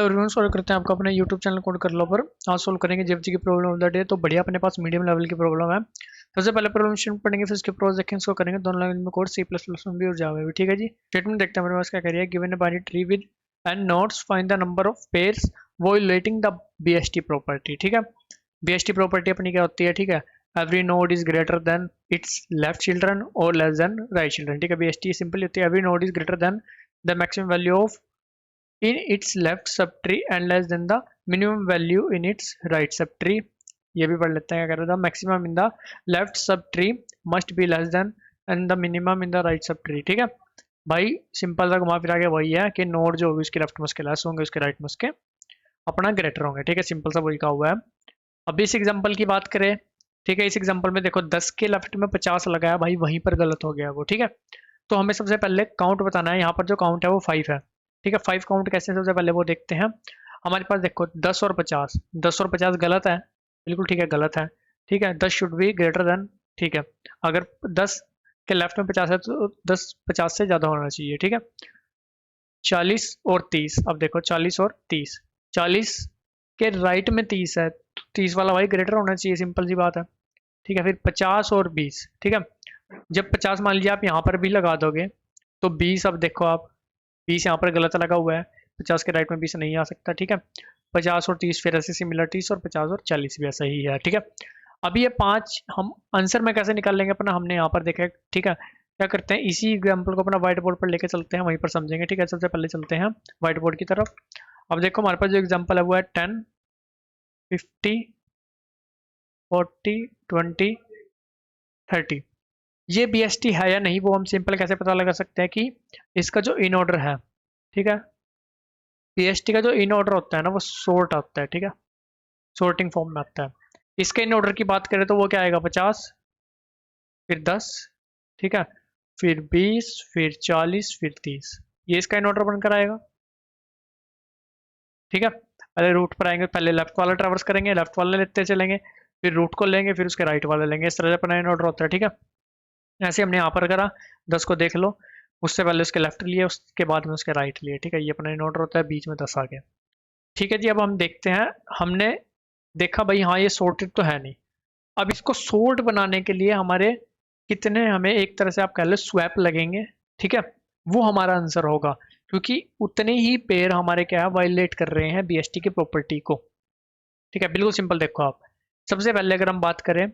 Everyone, solve करते हैं आपका अपने यूट्यूब चैनल कोड कर लो पर। आज सॉल्व करेंगे जीएफजी की प्रॉब्लम ऑफ द डे। तो बढ़िया, अपने पास मीडियम लेवल की प्रॉब्लम है। सबसे पहले प्रॉब्लम स्टेटमेंट पढ़ेंगे, फिर उसके प्रोज देखेंगे, उसको करेंगे दोनों लैंग्वेज में कोड, सी प्लस प्लस में भी और जावा में भी। ठीक है जी, स्टेटमेंट देखते हैं मेरे पास क्या कह रही है। Given a binary tree with and nodes, find the number of pairs violating the BST property. ठीक है, बीएसटी प्रॉपर्टी अपनी क्या होती है? ठीक है, every node is greater then it's left children और लेस देन राइट चिल्ड्रन। ठीक है, बीएसटी सिंपल होती है every node is greater then the maximum value of in its left subtree and less than the minimum value in its right subtree। ये भी पढ़ लेते हैं क्या कर रहा था। Maximum in the left sub tree must be less than and the minimum in the right sub tree. ठीक है भाई, सिंपल सा घुमा फिरा के वही है कि नोड जो होगी उसके लेफ्ट में उसके लेस होंगे, उसके राइट में उसके अपना ग्रेटर होंगे। ठीक है, सिंपल सा वही कहा हुआ है। अभी इस एग्जाम्पल की बात करें, ठीक है, इस एग्जाम्पल में देखो 10 के लेफ्ट में 50 लगाया भाई, वहीं पर गलत हो गया वो। ठीक है, तो हमें सबसे पहले काउंट बताना है। यहाँ पर जो काउंट है वो 5 है। ठीक है, 5 काउंट कैसे, सबसे पहले वो देखते हैं। हमारे पास देखो 10 और 50, 10 और 50 गलत है, बिल्कुल ठीक है, गलत है। ठीक है, 10 शुड बी ग्रेटर देन। ठीक है, अगर 10 के लेफ्ट में 50 है तो 10 50 से ज़्यादा होना चाहिए। ठीक है, 40 और 30, अब देखो 40 और 30, 40 के राइट में 30 है तो 30 वाला भाई ग्रेटर होना चाहिए, सिंपल सी बात है। ठीक है, फिर 50 और 20। ठीक है, जब 50 मान लीजिए आप यहाँ पर भी लगा दोगे तो 20, अब देखो आप 20 यहाँ पर गलत लगा हुआ है, 50 के राइट में 20 नहीं आ सकता। ठीक है, 50 और 30 फिर ऐसे सिमिलर, 30 और 50 और 40 भी ऐसा ही है। ठीक है, अभी ये 5 हम आंसर में कैसे निकाल लेंगे अपना, हमने यहाँ पर देखा है। ठीक है, क्या करते हैं, इसी एग्जाम्पल को अपना व्हाइट बोर्ड पर लेके चलते हैं, वहीं पर समझेंगे। ठीक है, सबसे पहले चलते हैं व्हाइट बोर्ड की तरफ। अब देखो हमारे पास जो एग्जाम्पल है वो है 10, 50, 40, 20, 30। ये बीएसटी है या नहीं वो हम सिंपल कैसे पता लगा सकते हैं कि इसका जो इन ऑर्डर है, ठीक है, बीएसटी का जो इन ऑर्डर होता है ना वो सॉर्ट आता है। ठीक है, सॉर्टिंग फॉर्म में आता है। इसके इन ऑर्डर की बात करें तो वो क्या आएगा, 50, फिर 10, ठीक है, फिर 20, फिर 40, फिर 30। ये इसका इन ऑर्डर बनकर आएगा। ठीक है, पहले रूट पर आएंगे, पहले लेफ्ट वाला ट्रेवर्स करेंगे, लेफ्ट वाला लेते चलेंगे, फिर रूट को लेंगे, फिर उसके राइट वाला लेंगे। इस तरह से अपना इन ऑर्डर होता है। ठीक है, ऐसे हमने यहाँ पर करा। 10 को देख लो, उससे पहले उसके लेफ्ट लिए, उसके बाद में उसके राइट लिए। ठीक है, ये अपना इन ऑर्डर होता है, बीच में 10 आ गया। ठीक है जी, अब हम देखते हैं। हमने देखा भाई हाँ ये सॉर्टेड तो है नहीं। अब इसको सॉर्ट बनाने के लिए हमारे कितने, हमें एक तरह से आप कह लो स्वैप लगेंगे। ठीक है, वो हमारा आंसर होगा, क्योंकि उतने ही पेयर हमारे क्या है, वायलेट कर रहे हैं बीएसटी की प्रॉपर्टी को। ठीक है, बिल्कुल सिंपल। देखो आप, सबसे पहले अगर हम बात करें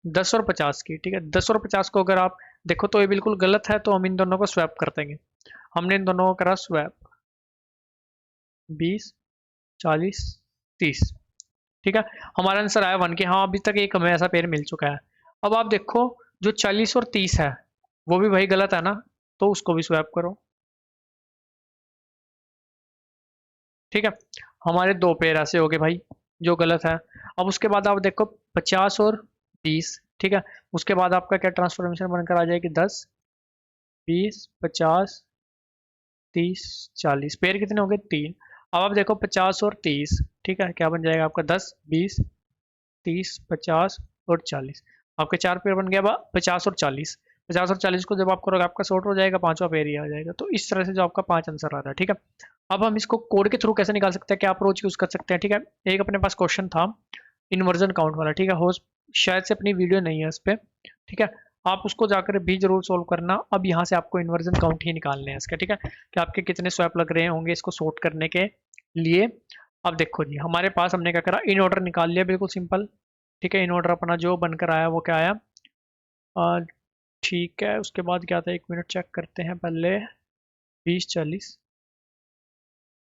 10 और 50 की, ठीक है, 10 और 50 को अगर आप देखो तो ये बिल्कुल गलत है, तो हम इन दोनों को स्वैप कर देंगे। हमने इन दोनों को करा स्वैप, 20, 40, 30। ठीक है, हमारा आंसर आया 1 के। हाँ, अभी तक एक हमें ऐसा पेयर मिल चुका है। अब आप देखो जो 40 और 30 है वो भी भाई गलत है ना, तो उसको भी स्वैप करो। ठीक है, हमारे 2 पेयर ऐसे हो गए भाई जो गलत है। अब उसके बाद आप देखो 50 और 20। ठीक है, उसके बाद आपका क्या ट्रांसफॉर्मेशन बनकर आ जाएगी, 10, 20, 50, 30, 40। पेयर कितने हो गए, 3। अब आप देखो 50 और 30। ठीक है, क्या बन जाएगा आपका, 10, 20, 30, 50 और 40। आपके 4 पेयर बन गया 50 और 40। 50 और 40 को जब आप करोगे आपका शॉर्ट हो जाएगा, 5वां पेयर ही आ जाएगा। तो इस तरह से जो आपका 5 आंसर आ रहा है। ठीक है, अब हम इसको कोड के थ्रू कैसे निकाल सकते हैं, क्या अप्रोच यूज कर सकते हैं। ठीक है, एक अपने पास क्वेश्चन था इन्वर्जन काउंट वाला। ठीक है, हो शायद से अपनी वीडियो नहीं है इस पर। ठीक है, आप उसको जाकर भी जरूर सोल्व करना। अब यहाँ से आपको इन्वर्जन काउंट ही निकालने हैं इसका। ठीक है, कि आपके कितने स्वैप लग रहे होंगे इसको सॉर्ट करने के लिए। अब देखो जी, हमारे पास हमने क्या करा, इन ऑर्डर निकाल लिया, बिल्कुल सिंपल। ठीक है, इन ऑर्डर अपना जो बनकर आया वो क्या आया, ठीक है, उसके बाद क्या था, 1 मिनट चेक करते हैं पहले, 20, 40।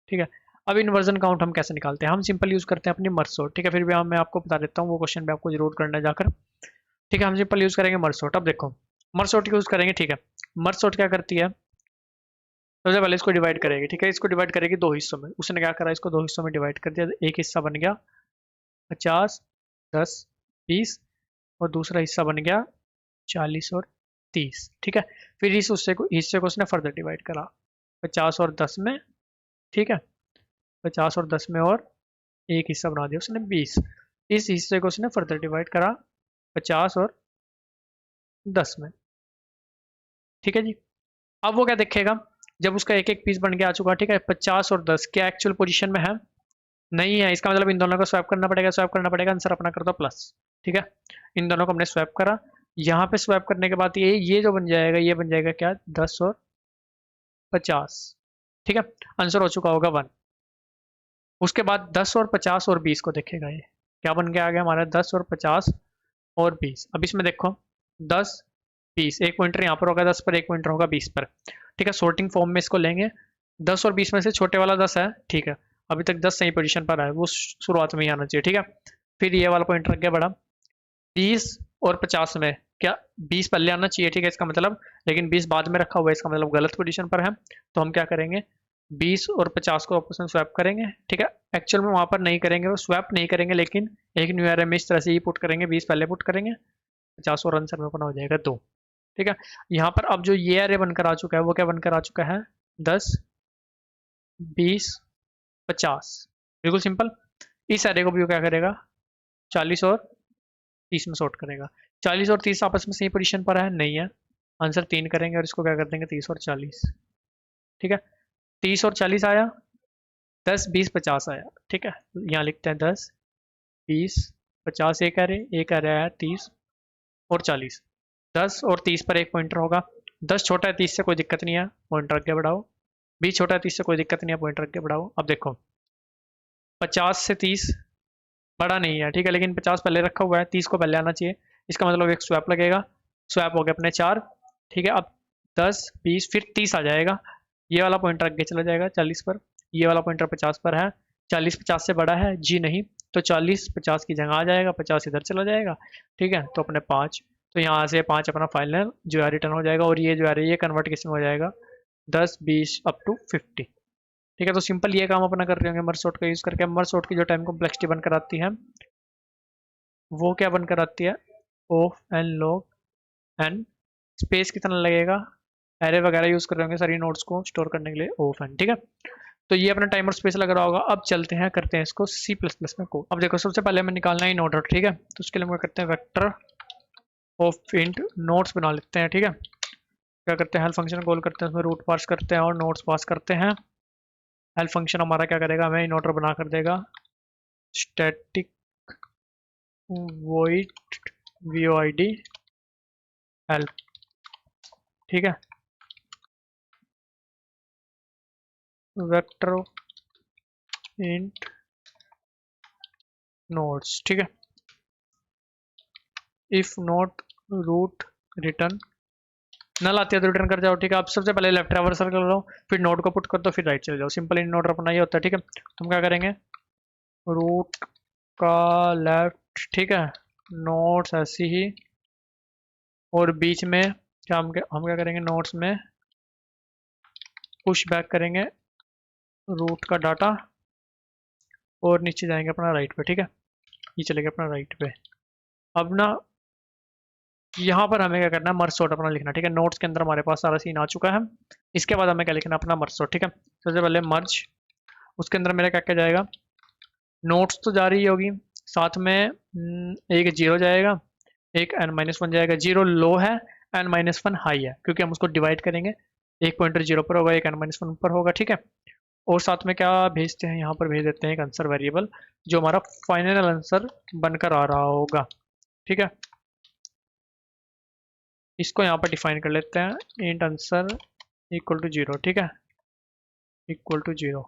ठीक है, अब इन्वर्जन काउंट हम कैसे निकालते हैं, हम सिंपल यूज करते हैं अपनी मर्ज सॉर्ट। ठीक है, फिर भी मैं आपको बता देता हूँ, वो क्वेश्चन भी आपको जरूर करना है जाकर। ठीक है, हम सिंपल यूज करेंगे मर्ज सॉर्ट। अब देखो मर्ज सॉर्ट यूज करेंगे। ठीक है, मर्ज सॉर्ट क्या करती है, सबसे पहले इसको डिवाइड करेगी। ठीक है, इसको डिवाइड करेगी 2 हिस्सों में। उसने क्या करा, इसको 2 हिस्सों में डिवाइड कर दिया। एक हिस्सा बन गया 50, 10, 20, और दूसरा हिस्सा बन गया 40 और 30। ठीक है, फिर इस हिस्से को उसने फर्दर डिवाइड करा 50 और 10 में। ठीक है, 50 और 10 में और एक हिस्सा बना दिया उसने 20। इस हिस्से को उसने फर्दर डिवाइड करा 50 और 10 में। ठीक है जी, अब वो क्या देखेगा, जब उसका एक एक पीस बन के आ चुका। ठीक है, 50 और 10 क्या एक्चुअल पोजीशन में है, नहीं है, इसका मतलब इन दोनों को स्वैप करना पड़ेगा, स्वैप करना पड़ेगा, आंसर अपना कर दो प्लस। ठीक है, इन दोनों को हमने स्वैप करा। यहाँ पे स्वैप करने के बाद ये जो बन जाएगा, ये बन जाएगा क्या, 10 और 50। ठीक है, आंसर हो चुका होगा 1। उसके बाद 10 और 50 और 20 को देखेगा, ये क्या बन के आ गया हमारा, 10 और 50 और 20। अब इसमें देखो 10 20, एक पॉइंटर यहाँ पर होगा 10 पर, एक पॉइंटर होगा 20 पर। ठीक है, सॉर्टिंग फॉर्म में इसको लेंगे। 10 और 20 में से छोटे वाला 10 है, ठीक है, अभी तक 10 सही पोजीशन पर है, वो शुरुआत में ही आना चाहिए। ठीक है, फिर ये वाला पॉइंटर रख गया बड़ा। 20 और 50 में क्या 20 पहले आना चाहिए, ठीक है, इसका मतलब, लेकिन 20 बाद में रखा हुआ है, इसका मतलब गलत पोजीशन पर है। तो हम क्या करेंगे, 20 और 50 को आपस में स्वैप करेंगे। ठीक है, एक्चुअल में वहां पर नहीं करेंगे, वो स्वैप नहीं करेंगे, लेकिन एक न्यू एरे में इस तरह से ही पुट करेंगे, 20 पहले पुट करेंगे, 50 और आंसर में अपना हो जाएगा 2। ठीक है, यहाँ पर अब जो ये एरे बनकर आ चुका है, वो क्या बनकर आ चुका है, 10 20 50। बिल्कुल सिंपल। इस एरे को भी वो क्या करेगा, 40 और 30 में सॉर्ट करेगा। 40 और 30 आपस में सही पोजीशन पर है, नहीं है, आंसर 3 करेंगे और इसको क्या कर देंगे, 30 और 40। ठीक है, 30 और 40 आया, 10 20 50 आया। ठीक है, यहाँ लिखते हैं 10 20 50, एक एरे आया 30 और 40। 10 और 30 पर एक पॉइंटर होगा। 10 छोटा है 30 से, कोई दिक्कत नहीं है, पॉइंटर आगे बढ़ाओ। 20 छोटा है 30 से, कोई दिक्कत नहीं है, पॉइंटर आगे बढ़ाओ। अब देखो 50 से 30 बड़ा नहीं है, ठीक है, लेकिन 50 पहले रखा हुआ है, 30 को पहले आना चाहिए, इसका मतलब एक स्वैप लगेगा। स्वैप हो गए अपने 4। ठीक है, अब 10 20 फिर 30 आ जाएगा, ये वाला पॉइंटर आगे चला जाएगा 40 पर, ये वाला पॉइंटर 50 पर है। 40 50 से बड़ा है जी नहीं, तो 40 50 की जगह आ जाएगा, 50 इधर चला जाएगा। ठीक है, तो अपने 5, तो यहाँ से 5 अपना फाइनल जो है रिटर्न हो जाएगा, और ये जो है ये कन्वर्ट किस में हो जाएगा, 10 20 अप टू 50। ठीक है, तो सिंपल ये काम अपना कर रहे होंगे मर्ज सॉर्ट का यूज़ करके। मर्ज सॉर्ट की जो टाइम कॉम्प्लेक्सिटी बनकर आती है, वो क्या बनकर आती है, of n log n, space कितना लगेगा, एरे वगैरह यूज़ कर रहे होंगे सारी नोट्स को स्टोर करने के लिए, ऑफ एन। ठीक है, तो ये अपना टाइमर स्पेस लग रहा होगा। अब चलते हैं, करते हैं इसको सी प्लस प्लस में को। अब देखो सबसे पहले हमें निकालना है नोट, ठीक है, तो उसके लिए हम क्या करते हैं, वेक्टर ऑफ इंट नोट्स बना लेते हैं। ठीक है, क्या करते हैं, हेल्प फंक्शन कॉल करते हैं, उसमें रूट पास करते हैं और नोट्स पास करते हैं। हेल्प फंक्शन हमारा क्या करेगा, हमें इन ऑर्डर बना कर देगा, स्टैटिक वॉइड void हेल्प। ठीक है, वेक्टर इंट नोट्स। ठीक है, इफ नोट रूट रिटर्न, नल आती है तो रिटर्न कर जाओ। ठीक है, आप सबसे पहले लेफ्ट ट्रैवर्सल कर लो, फिर नोट को पुट कर दो, फिर राइट चले जाओ, सिंपल इन ऑर्डर अपना ये होता है। ठीक है, तुम क्या करेंगे, रूट का लेफ्ट, ठीक है, नोट्स ऐसी ही, और बीच में क्या हम क्या करेंगे, नोट्स में पुश बैक करेंगे रूट का डाटा, और नीचे जाएंगे अपना राइट पे। ठीक है, ये चलेगा अपना राइट पे। अब ना यहाँ पर हमें क्या करना है, मर्ज सॉर्ट अपना लिखना। ठीक है, नोट्स के अंदर हमारे पास सारा सीन आ चुका है। इसके बाद हमें क्या लिखना है, अपना मर्ज सॉर्ट। ठीक है, सबसे पहले मर्ज, उसके अंदर मेरा क्या क्या जाएगा, नोट्स तो जा रही होगी, साथ में एक जीरो जाएगा, एक n-1 जाएगा। जीरो लो है, n-1 हाई है, क्योंकि हम उसको डिवाइड करेंगे, एक पॉइंटर जीरो पर होगा, एक n-1 पर होगा। ठीक है, और साथ में क्या भेजते हैं, यहाँ पर भेज देते हैं एक आंसर वेरिएबल, जो हमारा फाइनल आंसर बनकर आ रहा होगा। ठीक है, इसको यहाँ पर डिफाइन कर लेते हैं, इंट आंसर इक्वल टू 0। ठीक है, इक्वल टू 0।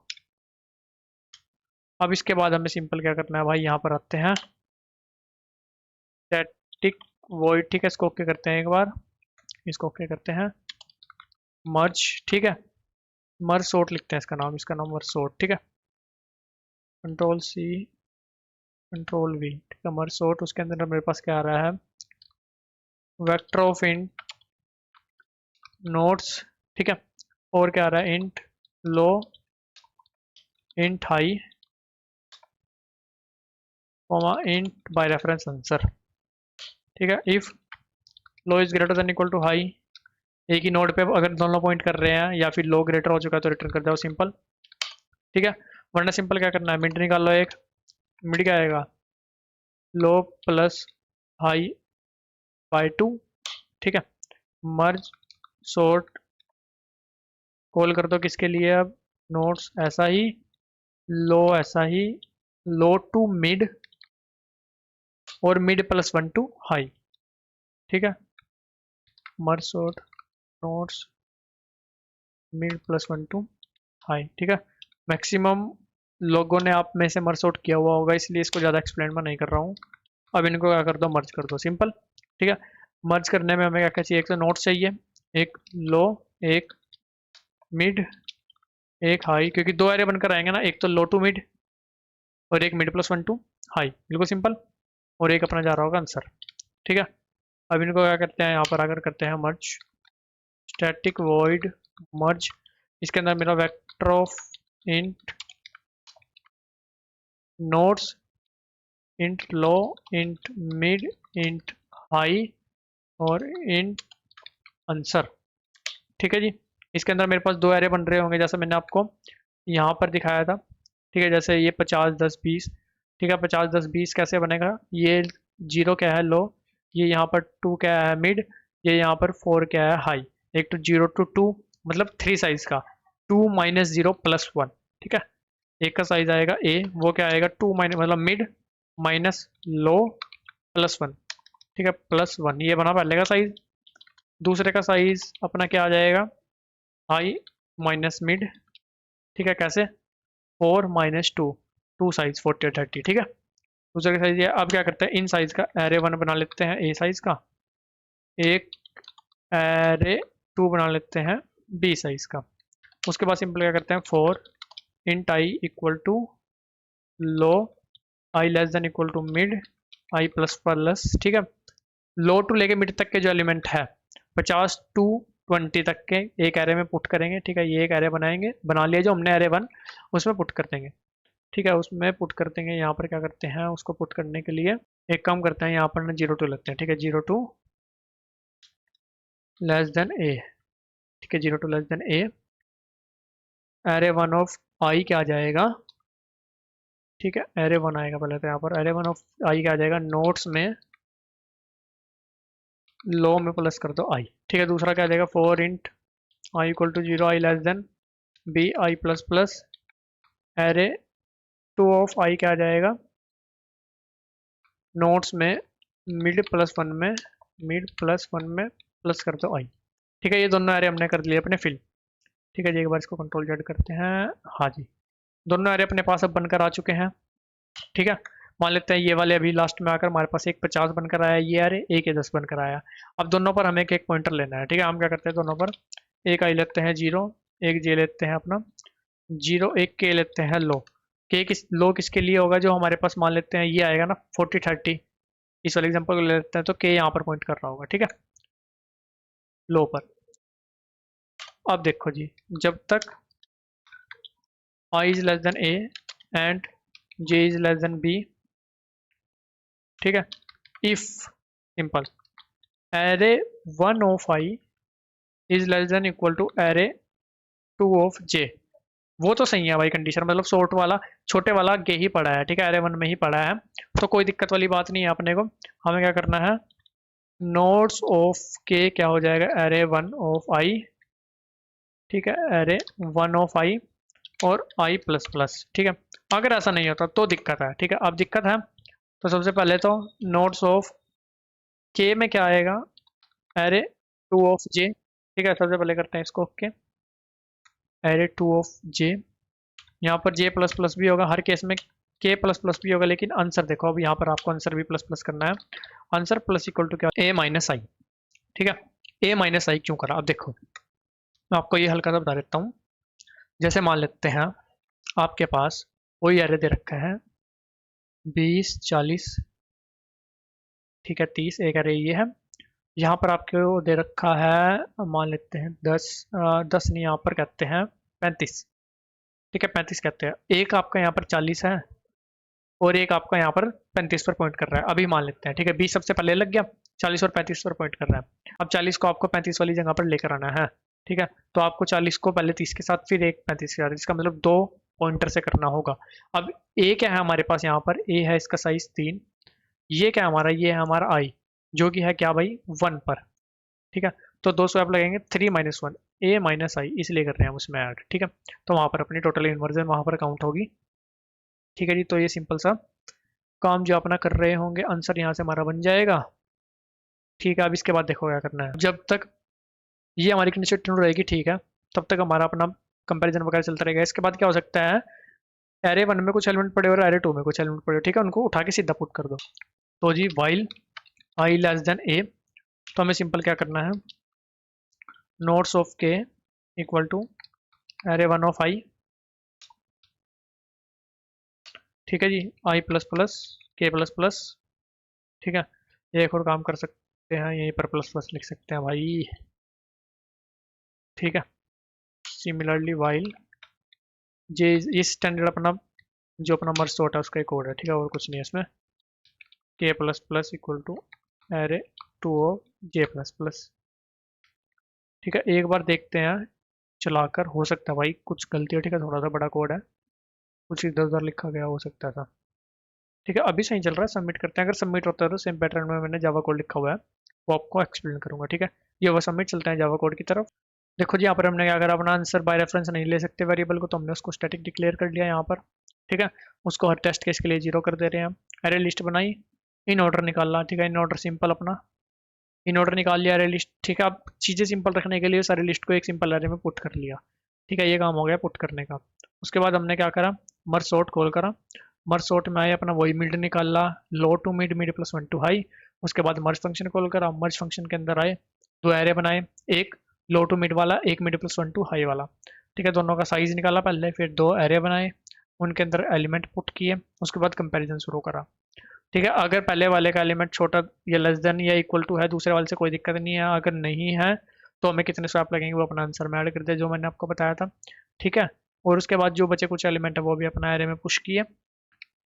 अब इसके बाद हमें सिंपल क्या करना है भाई, यहाँ पर आते हैं स्टैटिक वॉइड। ठीक है, इसको ओके करते हैं एक बार, इसको ओके करते हैं, मर्ज। ठीक है, मर्ज सॉर्ट लिखते हैं इसका नाम मर्ज सॉर्ट। ठीक है, कंट्रोल सी कंट्रोल वी। ठीक है, मर्ज सॉर्ट, उसके अंदर मेरे पास क्या आ रहा है, वेक्टर ऑफ इंट नोट्स। ठीक है, और क्या आ रहा है, int low, int high, int by reference answer. ठीक है, if low is greater than equal to high, एक ही नोड पे अगर दोनों पॉइंट कर रहे हैं, या फिर लो ग्रेटर हो चुका है तो रिटर्न कर जाओ, सिंपल। ठीक है, वरना सिंपल क्या करना है, मिड निकाल लो एक, मिड क्या आएगा, लो प्लस हाई बाय 2। ठीक है, मर्ज सॉर्ट कॉल कर दो किसके लिए, अब नोट्स ऐसा ही, लो ऐसा ही, लो टू मिड और मिड प्लस 1 टू हाई। ठीक है, merge sort notes mid plus 1 to high. ठीक है, मैक्सिमम लोगों ने आप में से मर्ज आउट किया हुआ होगा, इसलिए इसको ज़्यादा एक्सप्लेन मैं नहीं कर रहा हूँ। अब इनको क्या कर दो, मर्ज कर दो, सिंपल। ठीक है, मर्ज करने में हमें क्या क्या चाहिए, एक तो नोट चाहिए, एक लो, एक मिड, एक हाई, क्योंकि दो एरे बनकर आएंगे ना, एक तो लो टू मिड और एक मिड प्लस 1 टू हाई, बिल्कुल सिंपल। और एक अपना जा रहा होगा आंसर। ठीक है, अब इनको क्या करते हैं, यहाँ पर आकर करते हैं मर्ज, स्टैटिक वॉइड मर्ज। इसके अंदर मेरा vector of int nodes, int low, int mid, int high और इंट आंसर। ठीक है जी, इसके अंदर मेरे पास दो एरे बन रहे होंगे, जैसा मैंने आपको यहाँ पर दिखाया था। ठीक है, जैसे ये 50 10 20। ठीक है, 50 10 20 कैसे बनेगा, ये जीरो क्या है लो, ये यहाँ पर टू क्या है मिड, ये यहाँ पर फोर क्या है हाई। एक तो जीरो टू टू मतलब थ्री साइज का, two minus zero plus one. ठीक है, एक का साइज आएगा ए, वो क्या आएगा टू माइनस मतलब mid minus low plus one. ठीक है, प्लस वन, ये बना पहले का साइज। दूसरे का साइज अपना क्या आ जाएगा, हाई माइनस मिड। ठीक है, कैसे, four minus two, two size 40 और 30। ठीक है, दूसरे का साइज ये। अब क्या करते हैं, इन साइज का एरे वन बना लेते हैं ए साइज का, एक एरे टू बना लेते हैं बी साइज का। उसके बाद सिंपल क्या करते हैं, for int i equal to low, i less than equal to mid, i plus plus. ठीक है, लो टू लेके मिड तक के जो एलिमेंट है 50 टू 20 तक के एक एरे में पुट करेंगे। ठीक है, ये एक एरे बनाएंगे, बना लिया जो हमने एरे वन, उसमें पुट कर देंगे। ठीक है, उसमें पुट कर देंगे। यहाँ पर क्या करते हैं, उसको पुट करने के लिए एक काम करते हैं, यहाँ पर ना जीरो टू लगते हैं। ठीक है, zero to less than a. ठीक है, zero to less than a, array one of i क्या आ जाएगा। ठीक है, एरे वन आएगा पहले, तो यहाँ पर एरे वन ऑफ आई क्या आ जाएगा, नोट्स में लो में प्लस कर दो आई। ठीक है, दूसरा क्या आ जाएगा, for int i equal to zero, i less than b, i plus plus, array two of i क्या आ जाएगा, नोट्स में मिड प्लस वन में, मिड प्लस वन में प्लस कर दो आई। ठीक है, ये दोनों एरे हमने कर लिए अपने फिल। ठीक है जी, एक बार इसको कंट्रोल जेड करते हैं। हाँ जी, दोनों एरे अपने पास अब बनकर आ चुके हैं। ठीक है, मान लेते हैं ये वाले अभी लास्ट में आकर हमारे पास एक 50 बनकर आया, ये एरे एक ये 10 बनकर आया। अब दोनों पर हमें एक एक पॉइंटर लेना है। ठीक है, हम क्या करते हैं, दोनों पर एक आई लेते हैं जीरो, एक जे लेते हैं अपना जीरो, एक के लेते हैं लो। के किस लो किसके लिए होगा, जो हमारे पास मान लेते हैं ये आएगा ना 40 30, इस वाले एग्जांपल को ले लेते हैं, तो के यहाँ पर पॉइंट कर रहा होगा। ठीक है, लो पर। अब देखो जी, जब तक i is less than a and j is less than b। ठीक है, if simple array one of i is less than equal to array two of j, वो तो सही है भाई कंडीशन, मतलब शॉर्ट वाला छोटे वाला के ही पड़ा है। ठीक है, एरे वन में ही पड़ा है, तो कोई दिक्कत वाली बात नहीं है अपने को। हमें क्या करना है, नोड्स ऑफ के क्या हो जाएगा, एरे वन ऑफ आई। ठीक है, एरे वन ऑफ आई और आई प्लस प्लस। ठीक है, अगर ऐसा नहीं होता तो दिक्कत है। ठीक है, अब दिक्कत है, तो सबसे पहले तो नोड्स ऑफ के में क्या आएगा, एरे टू ऑफ जे। ठीक है, सबसे पहले करते हैं इसको ओके, एरे टू ऑफ जे। यहाँ पर जे प्लस प्लस भी होगा हर केस में, के प्लस प्लस भी होगा, लेकिन आंसर देखो, अब यहाँ पर आपको आंसर भी प्लस प्लस करना है। आंसर प्लस इक्वल टू क्या, ए माइनस आई। ठीक है, ए माइनस आई क्यों करा, अब देखो मैं आपको ये हल्का सा बता देता हूँ। जैसे मान लेते हैं आपके पास वही एरे दे रखा है 20 40, ठीक है 30, एक एरे ये है। यहाँ पर आपको दे रखा है मान लेते हैं 10, 10 नहीं, यहाँ पर कहते हैं 35। ठीक है, 35 कहते हैं। एक आपका यहाँ पर 40 है और एक आपका यहाँ पर 35 पर पॉइंट कर रहा है, अभी मान लेते हैं। ठीक है, 20 सबसे पहले लग गया, 40 और 35 पर पॉइंट कर रहा है। अब 40 को आपको 35 वाली जगह पर लेकर आना है। ठीक है, तो आपको 40 को पहले 30 के साथ, फिर एक 35 के साथ, इसका मतलब दो पॉइंटर से करना होगा। अब ए क्या है हमारे पास, यहाँ पर ए है इसका साइज 3, ये क्या है हमारा, ये है हमारा आई, जो कि है क्या भाई 1 पर। ठीक है, तो दो स्वैप लगेंगे 3 माइनस वन, ए माइनस आई, इसलिए कर रहे हैं हम उसमें ऐड। ठीक है, तो वहाँ पर अपनी टोटल इन्वर्जन वहाँ पर काउंट होगी। ठीक है जी। तो ये सिंपल सा काम जो अपना कर रहे होंगे, आंसर यहाँ से हमारा बन जाएगा। ठीक है, अब इसके बाद देखो क्या करना है। जब तक ये हमारी कंडीशन ट्रू रहेगी, ठीक है, तब तक हमारा अपना कंपैरिजन वगैरह चलता रहेगा। इसके बाद क्या हो सकता है, एरे वन में कुछ एलिमेंट पड़े और एरे टू में कुछ एलिमेंट पड़े, ठीक है, उनको उठा के सीधा पुट कर दो। तो जी while i less than a, तो हमें सिंपल क्या करना है, notes of k equal to array one of i, ठीक है जी, i plus plus k plus plus, ठीक है। ये एक और काम कर सकते हैं, यहीं पर प्लस प्लस लिख सकते हैं भाई, ठीक है। सिमिलरली वाइल ये स्टैंडर्ड अपना जो अपना मर्ज सॉर्ट है उसका एक कोड है, ठीक है, और कुछ नहीं है इसमें। K plus plus equal to array two of J plus plus, ठीक है। एक बार देखते हैं चलाकर, हो सकता है भाई कुछ गलती है, ठीक है, थोड़ा सा बड़ा कोड है, कुछ इधर उधर लिखा गया हो सकता था, ठीक है। अभी सही चल रहा है, सबमिट करते हैं। अगर सबमिट होता है तो सेम पैटर्न में मैंने जावा कोड लिखा हुआ है, वो आपको एक्सप्लेन करूंगा, ठीक है। ये वो सबमिट चलता है जावा कोड की तरफ। देखो जी, यहाँ पर हमने क्या करा, अपना आंसर बाय रेफरेंस नहीं ले सकते वेरिएबल को, तो हमने उसको स्टैटिक डिक्लेयर कर लिया यहाँ पर, ठीक है। उसको हर टेस्ट केस के लिए 0 कर दे रहे हैं हम। एरे लिस्ट बनाई, इन ऑर्डर निकालना, ठीक है, इन ऑर्डर सिंपल अपना इन ऑर्डर निकाल लिया एरे लिस्ट, ठीक है। अब चीज़ें सिंपल रखने के लिए सारे लिस्ट को एक सिंपल एरे में पुट कर लिया, ठीक है, ये काम हो गया पुट करने का। उसके बाद हमने क्या करा, मर्ज सॉर्ट कॉल करा, मर्ज सॉर्ट में आए अपना वही मिड निकाला, low to mid, mid plus one to high. उसके बाद मर्ज फंक्शन कॉल करा, मर्ज फंक्शन के अंदर आए, दो एरे बनाए, एक लो टू मिड वाला, एक mid plus one to high वाला, ठीक है। दोनों का साइज निकाला पहले, फिर दो एरे बनाए, उनके अंदर एलिमेंट पुट किए, उसके बाद कंपैरिजन शुरू करा, ठीक है। अगर पहले वाले का एलिमेंट छोटा या लेस देन या इक्वल टू है दूसरे वाले से, कोई दिक्कत नहीं है। अगर नहीं है तो हमें कितने स्वैप लगेंगे वो अपना आंसर में ऐड कर दे, जो मैंने आपको बताया था, ठीक है। और उसके बाद जो बचे कुछ एलिमेंट है वो भी अपना एरे में पुश किए,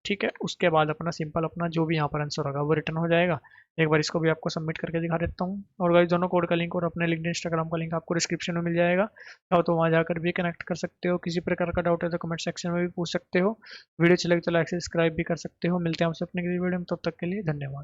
ठीक है। उसके बाद अपना सिंपल अपना जो भी यहाँ पर आंसर होगा वो रिटर्न हो जाएगा। एक बार इसको भी आपको सबमिट करके दिखा देता हूँ। और गाइस, दोनों कोड का लिंक और अपने लिंक्डइन इंस्टाग्राम का लिंक आपको डिस्क्रिप्शन में मिल जाएगा, चाहो तो वहाँ जाकर भी कनेक्ट कर सकते हो। किसी प्रकार का डाउट है तो कमेंट सेक्शन में भी पूछ सकते हो। वीडियो अच्छी लगे तो लाइक सब्सक्राइब भी कर सकते हो। मिलते हैं आपसे अपने किसी वीडियो में, तब तक के लिए धन्यवाद।